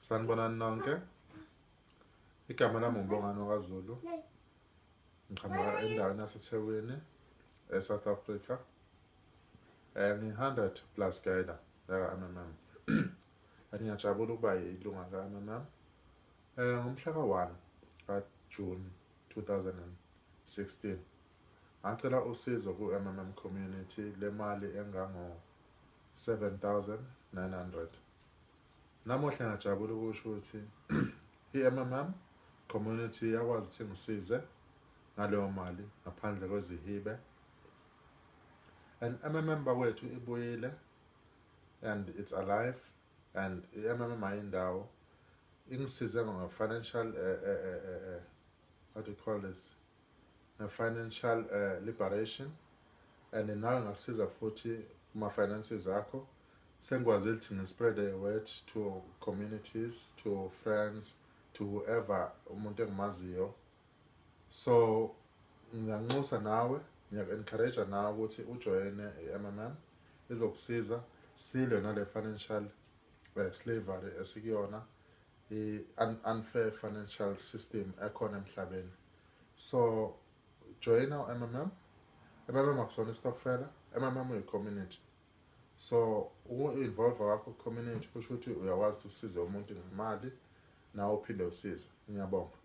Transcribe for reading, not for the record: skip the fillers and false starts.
Sanibonani nonke. Igama lami uMbongano kaZulu. Ngiqhamuka endaweni yaseThekwini, eSouth Africa. Ngi-100 plus guider yaka-MMM. Ngiyajabula ukuba yilunga ka-MMM. Ngomhla ka-1 kaJune 2016 ngacela usizo ku-MMM community lemali engango-7,900. Namuhla ngiyajabula ukusho ukuthi i-MMM community yakwazi ukuthi ngisize ngaleyo mali ngaphandle kwezihibe. And MMM bakwethu ibuyile and it's alive, and i-MMM ayindawo ingisize ngo-financial what do you call this, financial liberation, and nawe ngakusiza futhi kuma-finances akho. Sengikwazile ukuthi ngi-spread the word to communities, to friends, to whoever umuntu engimaziyo. So ngiyanxusa nawe, ngiyaku-encourage nawe ukuthi ujoyine i-MMM, izokusiza silwe nale financial slavery esikuyona, i-unfair financial system ekhona emhlabeni. So joyina u-MMM. MMM akusona istokfela, MMM uyi-community. So uku-involve wakho ku-community kusho ukuthi uyakwazi ukusiza umuntu ngemali nawe uphinde usize. Ngiyabonga.